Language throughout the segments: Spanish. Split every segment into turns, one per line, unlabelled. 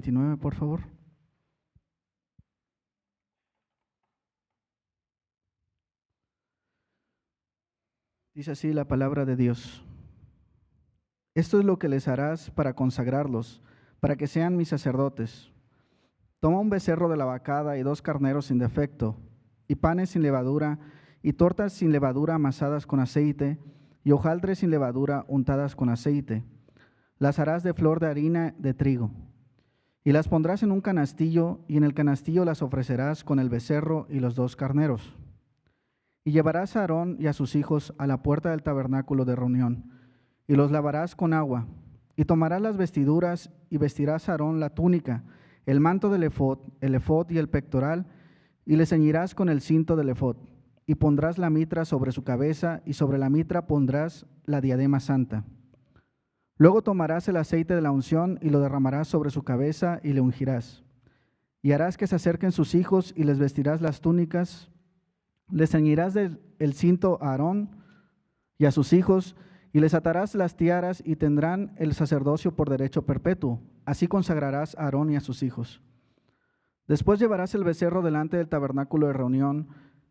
19, por favor. Dice así la palabra de Dios. Esto es lo que les harás para consagrarlos, para que sean mis sacerdotes. Toma un becerro de la vacada y 2 carneros sin defecto, y panes sin levadura, y tortas sin levadura amasadas con aceite, y hojaldres sin levadura untadas con aceite. Las harás de flor de harina de trigo. Y las pondrás en un canastillo, y en el canastillo las ofrecerás con el becerro y los 2 carneros. Y llevarás a Aarón y a sus hijos a la puerta del tabernáculo de reunión, y los lavarás con agua, y tomarás las vestiduras, y vestirás a Aarón la túnica, el manto del el efod y el pectoral, y le ceñirás con el cinto del efod, y pondrás la mitra sobre su cabeza, y sobre la mitra pondrás la diadema santa. Luego tomarás el aceite de la unción y lo derramarás sobre su cabeza y le ungirás. Y harás que se acerquen sus hijos y les vestirás las túnicas, les ceñirás el cinto a Aarón y a sus hijos y les atarás las tiaras y tendrán el sacerdocio por derecho perpetuo. Así consagrarás a Aarón y a sus hijos. Después llevarás el becerro delante del tabernáculo de reunión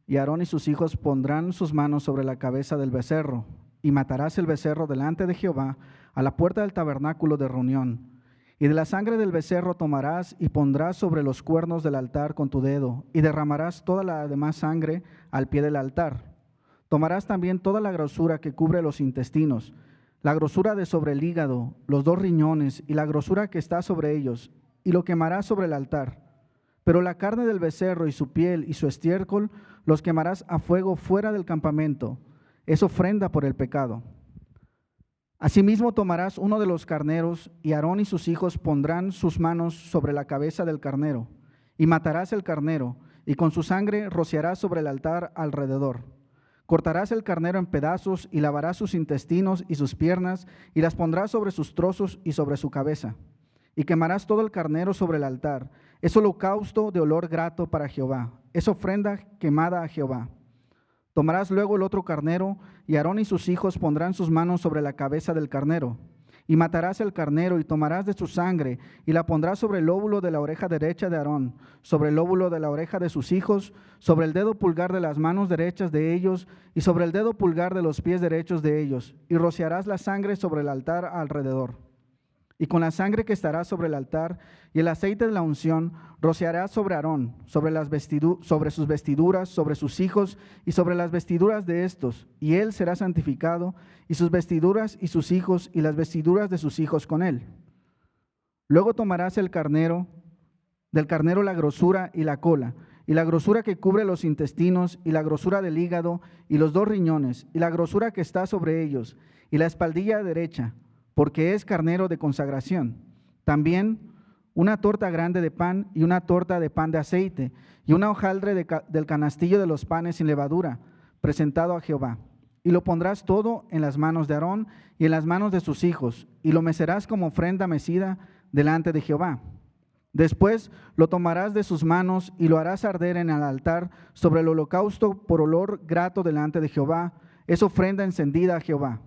y Aarón y sus hijos pondrán sus manos sobre la cabeza del becerro y matarás el becerro delante de Jehová a la puerta del tabernáculo de reunión. Y de la sangre del becerro tomarás y pondrás sobre los cuernos del altar con tu dedo, y derramarás toda la demás sangre al pie del altar. Tomarás también toda la grosura que cubre los intestinos, la grosura de sobre el hígado, los 2 riñones y la grosura que está sobre ellos, y lo quemarás sobre el altar. Pero la carne del becerro y su piel y su estiércol los quemarás a fuego fuera del campamento. Es ofrenda por el pecado. Asimismo tomarás uno de los carneros, y Aarón y sus hijos pondrán sus manos sobre la cabeza del carnero, y matarás el carnero, y con su sangre rociarás sobre el altar alrededor. Cortarás el carnero en pedazos, y lavarás sus intestinos y sus piernas, y las pondrás sobre sus trozos y sobre su cabeza. Y quemarás todo el carnero sobre el altar. Es holocausto de olor grato para Jehová, es ofrenda quemada a Jehová. Tomarás luego el otro carnero, y Aarón y sus hijos pondrán sus manos sobre la cabeza del carnero. Y matarás el carnero, y tomarás de su sangre, y la pondrás sobre el lóbulo de la oreja derecha de Aarón, sobre el lóbulo de la oreja de sus hijos, sobre el dedo pulgar de las manos derechas de ellos, y sobre el dedo pulgar de los pies derechos de ellos. Y rociarás la sangre sobre el altar alrededor. Y con la sangre que estará sobre el altar y el aceite de la unción, rociarás sobre Aarón, sobre sus vestiduras, sobre sus hijos y sobre las vestiduras de estos, y él será santificado, y sus vestiduras y sus hijos y las vestiduras de sus hijos con él. Luego tomarás del carnero la grosura y la cola, y la grosura que cubre los intestinos, y la grosura del hígado, y los 2 riñones, y la grosura que está sobre ellos, y la espaldilla derecha, porque es carnero de consagración. También una torta grande de pan y una torta de pan de aceite, y una hojaldre del canastillo de los panes sin levadura, presentado a Jehová. Y lo pondrás todo en las manos de Aarón y en las manos de sus hijos, y lo mecerás como ofrenda mecida delante de Jehová. Después lo tomarás de sus manos y lo harás arder en el altar sobre el holocausto por olor grato delante de Jehová. Es ofrenda encendida a Jehová.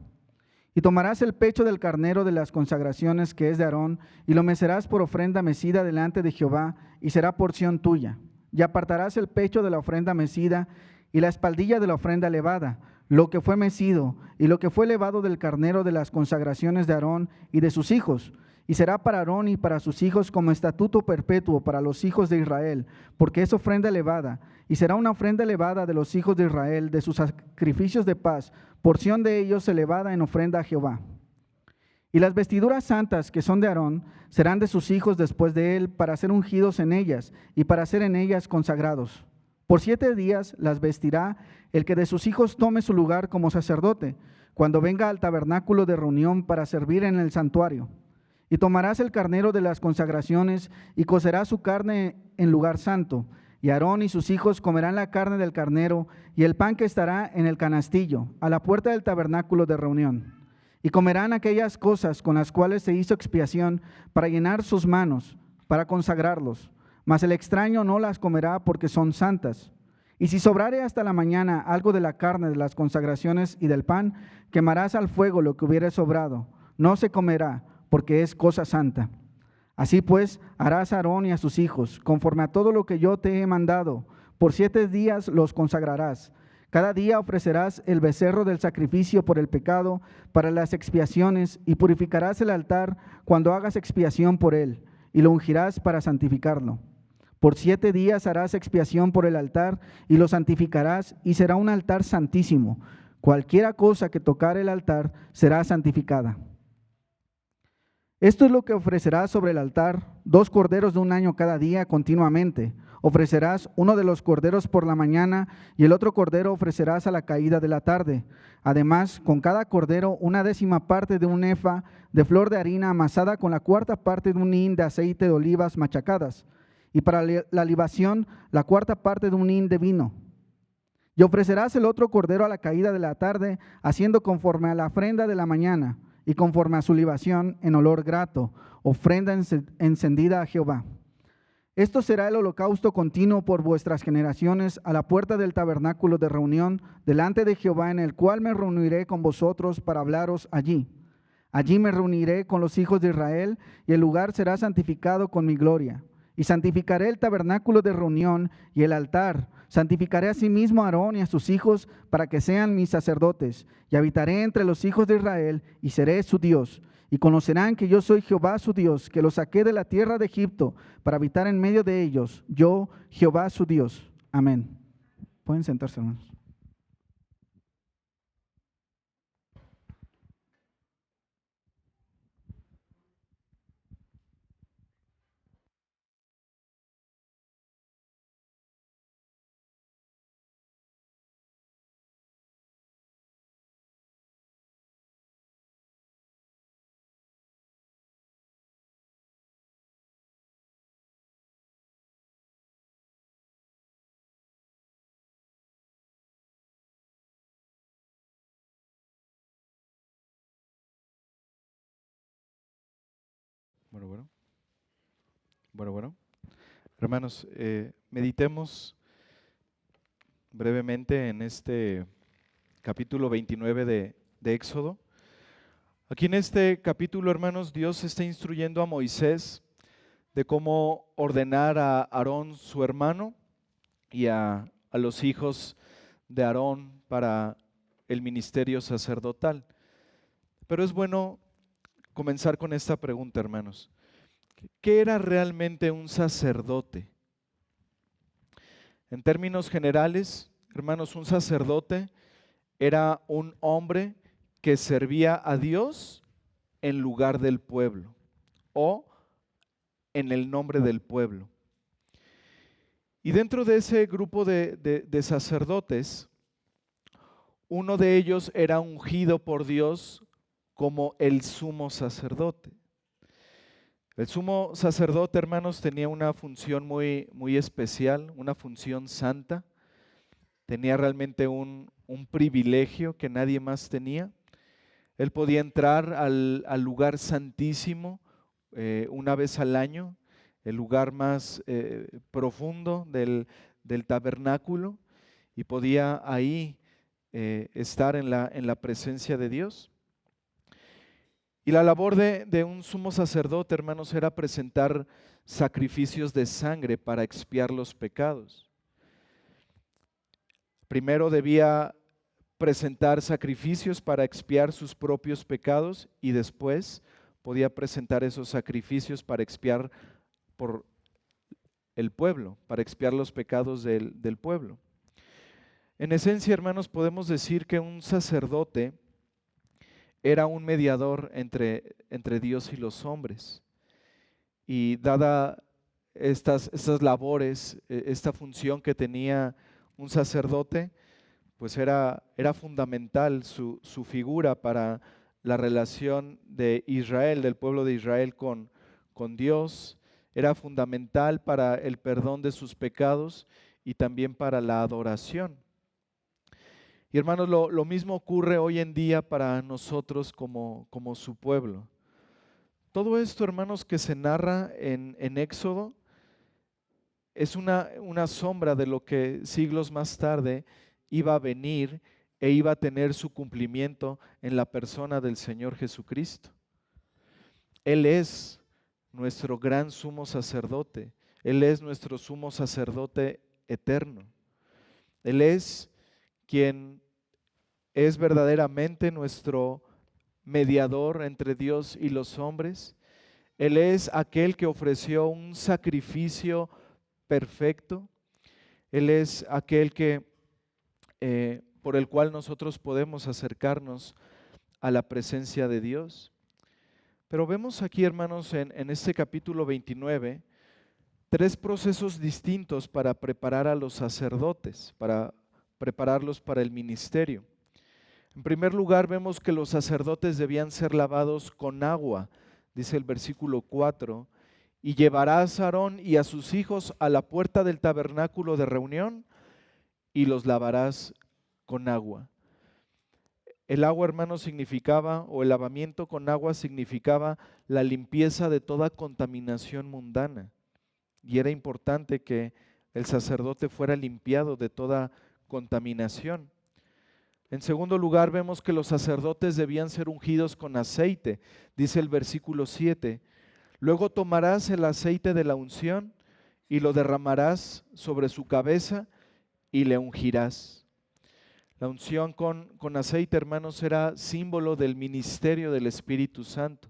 Y tomarás el pecho del carnero de las consagraciones que es de Aarón, y lo mecerás por ofrenda mecida delante de Jehová, y será porción tuya. Y apartarás el pecho de la ofrenda mecida y la espaldilla de la ofrenda levada, lo que fue mecido, y lo que fue levado del carnero de las consagraciones de Aarón y de sus hijos. Y será para Aarón y para sus hijos como estatuto perpetuo para los hijos de Israel, porque es ofrenda elevada, y será una ofrenda elevada de los hijos de Israel, de sus sacrificios de paz, porción de ellos elevada en ofrenda a Jehová. Y las vestiduras santas que son de Aarón serán de sus hijos después de él, para ser ungidos en ellas y para ser en ellas consagrados. Por 7 días las vestirá el que de sus hijos tome su lugar como sacerdote, cuando venga al tabernáculo de reunión para servir en el santuario. Y tomarás el carnero de las consagraciones y cocerás su carne en lugar santo. Y Aarón y sus hijos comerán la carne del carnero y el pan que estará en el canastillo, a la puerta del tabernáculo de reunión. Y comerán aquellas cosas con las cuales se hizo expiación para llenar sus manos, para consagrarlos. Mas el extraño no las comerá porque son santas. Y si sobrare hasta la mañana algo de la carne de las consagraciones y del pan, quemarás al fuego lo que hubiere sobrado. No se comerá, porque es cosa santa. Así pues, harás a Aarón y a sus hijos, conforme a todo lo que yo te he mandado. Por 7 días los consagrarás. Cada día ofrecerás el becerro del sacrificio por el pecado para las expiaciones, y purificarás el altar cuando hagas expiación por él, y lo ungirás para santificarlo. Por 7 días harás expiación por el altar, y lo santificarás, y será un altar santísimo. Cualquiera cosa que tocare el altar será santificada. Esto es lo que ofrecerás sobre el altar: 2 corderos de un año cada día continuamente. Ofrecerás uno de los corderos por la mañana, y el otro cordero ofrecerás a la caída de la tarde. Además, con cada cordero, 1/10 parte de un efa de flor de harina amasada con la 1/4 parte de un hin de aceite de olivas machacadas. Y para la libación, la 1/4 parte de un hin de vino. Y ofrecerás el otro cordero a la caída de la tarde, haciendo conforme a la ofrenda de la mañana, y conforme a su libación en olor grato, ofrenda encendida a Jehová. Esto será el holocausto continuo por vuestras generaciones a la puerta del tabernáculo de reunión delante de Jehová, en el cual me reuniré con vosotros para hablaros allí. Allí me reuniré con los hijos de Israel, y el lugar será santificado con mi gloria. Y santificaré el tabernáculo de reunión y el altar. Santificaré asimismo a Aarón y a sus hijos para que sean mis sacerdotes. Y habitaré entre los hijos de Israel y seré su Dios. Y conocerán que yo soy Jehová su Dios, que los saqué de la tierra de Egipto para habitar en medio de ellos. Yo, Jehová su Dios. Amén. Pueden sentarse, hermanos.
Bueno, bueno, bueno. Hermanos, meditemos brevemente en este capítulo 29 de Éxodo. Aquí en este capítulo, hermanos, Dios está instruyendo a Moisés de cómo ordenar a Aarón, su hermano, y a los hijos de Aarón para el ministerio sacerdotal. Pero es bueno comenzar con esta pregunta, hermanos. ¿Qué era realmente un sacerdote? En términos generales, hermanos, un sacerdote era un hombre que servía a Dios en lugar del pueblo o en el nombre del pueblo. Y dentro de ese grupo de sacerdotes, uno de ellos era ungido por Dios como el sumo sacerdote. El sumo sacerdote, hermanos, tenía una función muy especial, una función santa. Tenía realmente un privilegio que nadie más tenía. Él podía entrar al lugar santísimo una vez al año, el lugar más profundo del tabernáculo, y podía ahí estar en la presencia de Dios. Y la labor de un sumo sacerdote, hermanos, era presentar sacrificios de sangre para expiar los pecados. Primero debía presentar sacrificios para expiar sus propios pecados, y después podía presentar esos sacrificios para expiar por el pueblo, para expiar los pecados del pueblo. En esencia, hermanos, podemos decir que un sacerdote era un mediador entre Dios y los hombres. Y dada estas labores, esta función que tenía un sacerdote, pues era fundamental su figura para la relación de Israel, del pueblo de Israel con Dios. Era fundamental para el perdón de sus pecados y también para la adoración. Y hermanos, lo mismo ocurre hoy en día para nosotros como su pueblo. Todo esto, hermanos, que se narra en Éxodo es una sombra de lo que siglos más tarde iba a venir e iba a tener su cumplimiento en la persona del Señor Jesucristo. Él es nuestro gran sumo sacerdote. Él es nuestro sumo sacerdote eterno. Él es quien es verdaderamente nuestro mediador entre Dios y los hombres. Él es aquel que ofreció un sacrificio perfecto. Él es aquel que por el cual nosotros podemos acercarnos a la presencia de Dios. Pero vemos aquí, hermanos, en este capítulo 29, tres procesos distintos para preparar a los sacerdotes, para prepararlos para el ministerio. En primer lugar, vemos que los sacerdotes debían ser lavados con agua, dice el versículo 4, y llevarás a Aarón y a sus hijos a la puerta del tabernáculo de reunión y los lavarás con agua. El agua, hermanos, significaba, o el lavamiento con agua significaba la limpieza de toda contaminación mundana. Y era importante que el sacerdote fuera limpiado de toda contaminación. En segundo lugar, vemos que los sacerdotes debían ser ungidos con aceite, dice el versículo 7. Luego tomarás el aceite de la unción y lo derramarás sobre su cabeza y le ungirás. La unción con aceite, hermanos, era símbolo del ministerio del Espíritu Santo.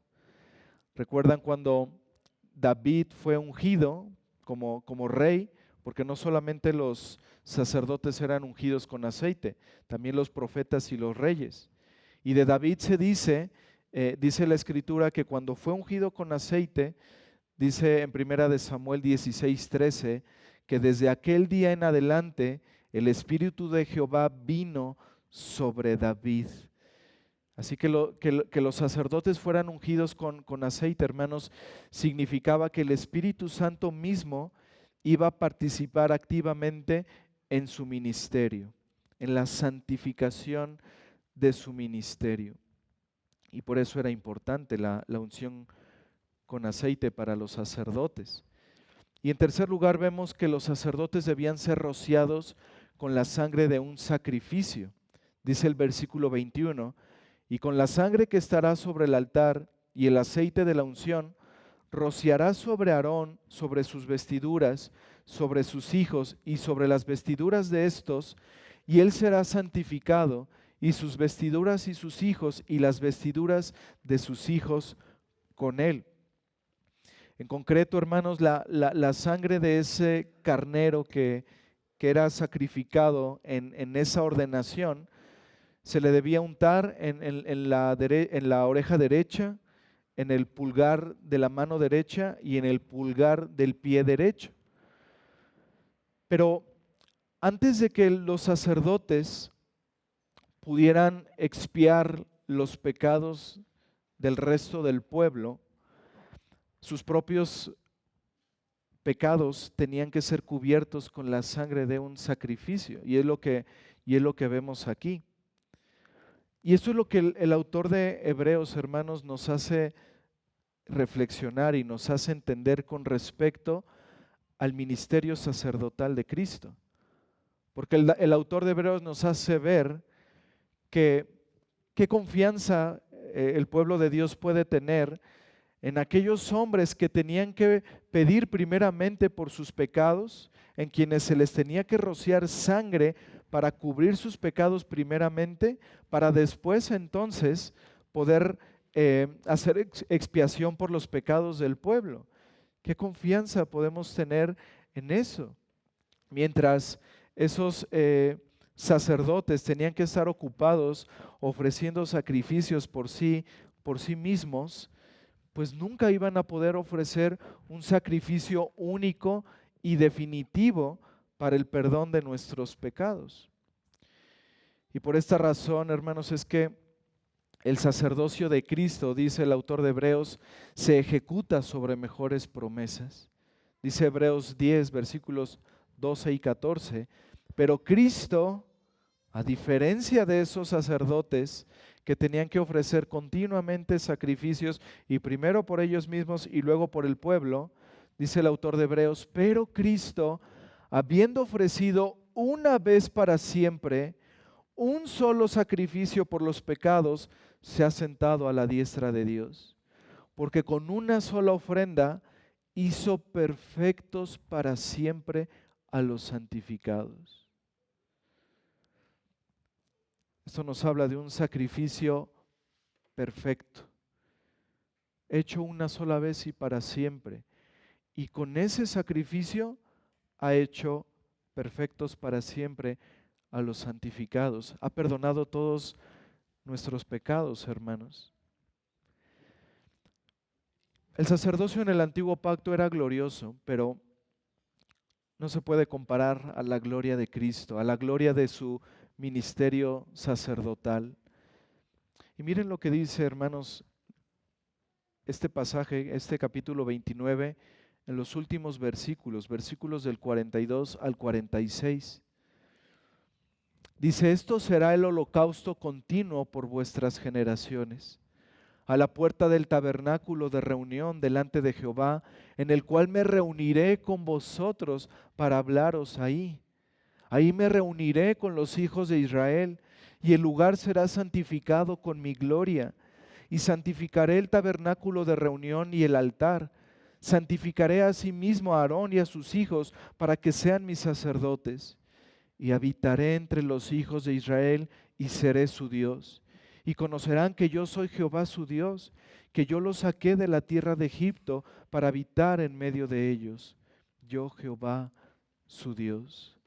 ¿Recuerdan cuando David fue ungido como rey? Porque no solamente los sacerdotes eran ungidos con aceite, también los profetas y los reyes. Y de David se dice la Escritura que cuando fue ungido con aceite, dice en 1 de Samuel 16:13, que desde aquel día en adelante el Espíritu de Jehová vino sobre David. Así que los sacerdotes fueran ungidos con aceite, hermanos, significaba que el Espíritu Santo mismo iba a participar activamente en su ministerio, en la santificación de su ministerio. Y por eso era importante la unción con aceite para los sacerdotes. Y en tercer lugar vemos que los sacerdotes debían ser rociados con la sangre de un sacrificio. Dice el versículo 21, y con la sangre que estará sobre el altar y el aceite de la unción, rociará sobre Aarón, sobre sus vestiduras, sobre sus hijos y sobre las vestiduras de estos, y él será santificado, y sus vestiduras y sus hijos y las vestiduras de sus hijos con él. En concreto, hermanos, la sangre de ese carnero que era sacrificado en esa ordenación, se le debía untar en la oreja derecha, en el pulgar de la mano derecha y en el pulgar del pie derecho. Pero antes de que los sacerdotes pudieran expiar los pecados del resto del pueblo, sus propios pecados tenían que ser cubiertos con la sangre de un sacrificio, y es lo que vemos aquí. Y esto es lo que el autor de Hebreos, hermanos, nos hace reflexionar y nos hace entender con respecto al ministerio sacerdotal de Cristo. Porque el autor de Hebreos nos hace ver que qué confianza el pueblo de Dios puede tener en aquellos hombres que tenían que pedir primeramente por sus pecados, en quienes se les tenía que rociar sangre para cubrir sus pecados primeramente, para después entonces poder hacer expiación por los pecados del pueblo. ¿Qué confianza podemos tener en eso? Mientras esos sacerdotes tenían que estar ocupados ofreciendo sacrificios por sí mismos, pues nunca iban a poder ofrecer un sacrificio único y definitivo para el perdón de nuestros pecados. Y por esta razón, hermanos, es que el sacerdocio de Cristo, dice el autor de Hebreos, se ejecuta sobre mejores promesas. Dice Hebreos 10, versículos 12 y 14, pero Cristo, a diferencia de esos sacerdotes que tenían que ofrecer continuamente sacrificios, y primero por ellos mismos y luego por el pueblo, dice el autor de Hebreos, pero Cristo, habiendo ofrecido una vez para siempre un solo sacrificio por los pecados, se ha sentado a la diestra de Dios. porque con una sola ofrenda hizo perfectos para siempre a los santificados. Esto nos habla de un sacrificio perfecto, hecho una sola vez y para siempre. Y con ese sacrificio ha hecho perfectos para siempre a los santificados. Ha perdonado todos nuestros pecados, hermanos. El sacerdocio en el antiguo pacto era glorioso, pero no se puede comparar a la gloria de Cristo, a la gloria de su ministerio sacerdotal. Y miren lo que dice, hermanos, este pasaje, este capítulo 29, en los últimos versículos del 42 al 46. Dice, esto será el holocausto continuo por vuestras generaciones, a la puerta del tabernáculo de reunión delante de Jehová, en el cual me reuniré con vosotros para hablaros ahí. Ahí me reuniré con los hijos de Israel, y el lugar será santificado con mi gloria. Y santificaré el tabernáculo de reunión y el altar. Santificaré asimismo a Aarón y a sus hijos para que sean mis sacerdotes. Y habitaré entre los hijos de Israel y seré su Dios. Y conocerán que yo soy Jehová su Dios, que yo los saqué de la tierra de Egipto para habitar en medio de ellos. Yo Jehová su Dios.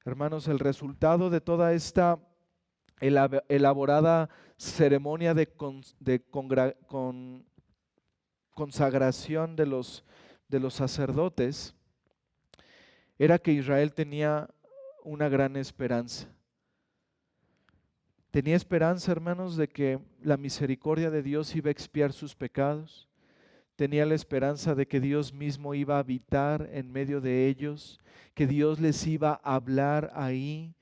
Hermanos, el resultado de toda esta elaborada ceremonia de consagración de los sacerdotes era que Israel tenía una gran esperanza. Tenía esperanza, hermanos, de que la misericordia de Dios iba a expiar sus pecados. Tenía la esperanza de que Dios mismo iba a habitar en medio de ellos, que Dios les iba a hablar ahí.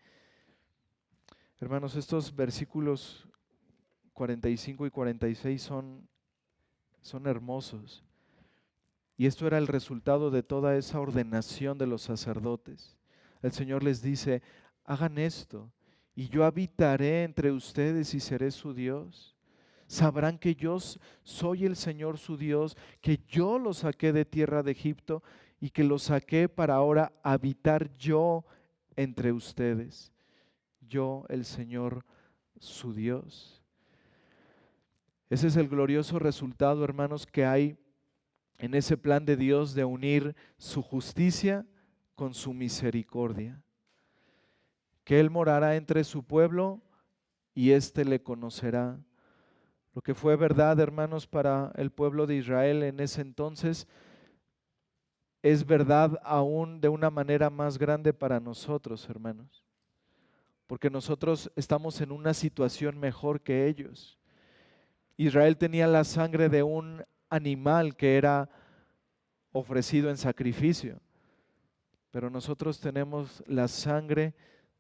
Hermanos, estos versículos 45 y 46 son hermosos. Y esto era el resultado de toda esa ordenación de los sacerdotes. El Señor les dice, hagan esto y yo habitaré entre ustedes y seré su Dios. Sabrán que yo soy el Señor su Dios, que yo los saqué de tierra de Egipto y que los saqué para ahora habitar yo entre ustedes. Yo, el Señor su Dios. Ese es el glorioso resultado, hermanos, que hay en ese plan de Dios de unir su justicia con su misericordia. Que Él morará entre su pueblo y éste le conocerá. Lo que fue verdad, hermanos, para el pueblo de Israel en ese entonces, es verdad aún de una manera más grande para nosotros, hermanos. Porque nosotros estamos en una situación mejor que ellos. Israel tenía la sangre de un animal que era ofrecido en sacrificio, pero nosotros tenemos la sangre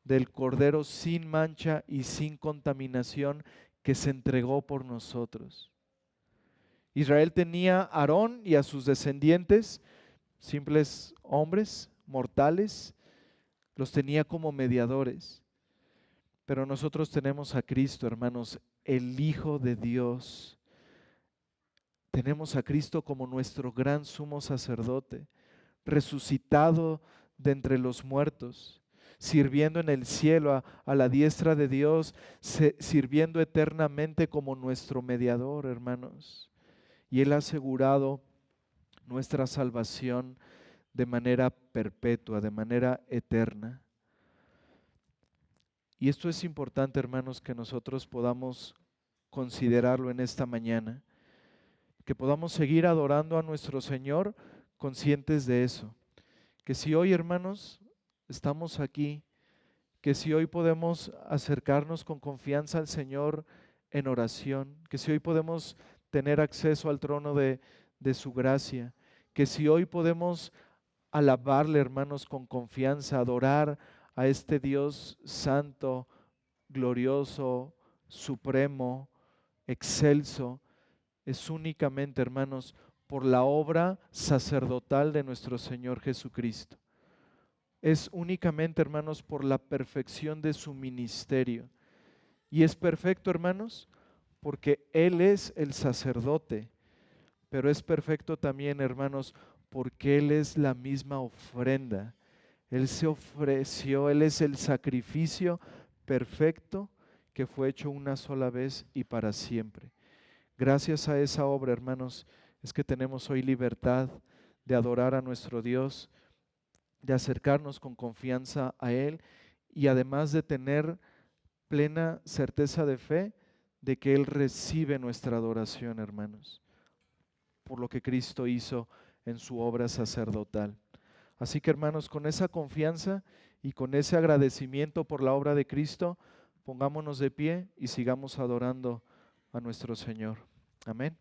del Cordero sin mancha y sin contaminación que se entregó por nosotros. Israel tenía a Aarón y a sus descendientes, simples hombres mortales, los tenía como mediadores, pero nosotros tenemos a Cristo, hermanos, el Hijo de Dios. Tenemos a Cristo como nuestro gran sumo sacerdote, resucitado de entre los muertos, sirviendo en el cielo a la diestra de Dios, sirviendo eternamente como nuestro mediador, hermanos. Y Él ha asegurado nuestra salvación de manera perpetua, de manera eterna. Y esto es importante, hermanos, que nosotros podamos considerarlo en esta mañana, que podamos seguir adorando a nuestro Señor conscientes de eso. Que si hoy, hermanos, estamos aquí, que si hoy podemos acercarnos con confianza al Señor en oración, que si hoy podemos tener acceso al trono de su gracia, que si hoy podemos alabarle, hermanos, con confianza, adorar a este Dios santo, glorioso, supremo, excelso, es únicamente, hermanos, por la obra sacerdotal de nuestro Señor Jesucristo. Es únicamente, hermanos, por la perfección de su ministerio. Y es perfecto, hermanos, porque Él es el sacerdote, pero es perfecto también, hermanos, porque Él es la misma ofrenda. Él se ofreció, Él es el sacrificio perfecto que fue hecho una sola vez y para siempre. Gracias a esa obra, hermanos, es que tenemos hoy libertad de adorar a nuestro Dios, de acercarnos con confianza a Él y además de tener plena certeza de fe de que Él recibe nuestra adoración, hermanos, por lo que Cristo hizo en su obra sacerdotal. Así que, hermanos, con esa confianza y con ese agradecimiento por la obra de Cristo, pongámonos de pie y sigamos adorando a nuestro Señor. Amén.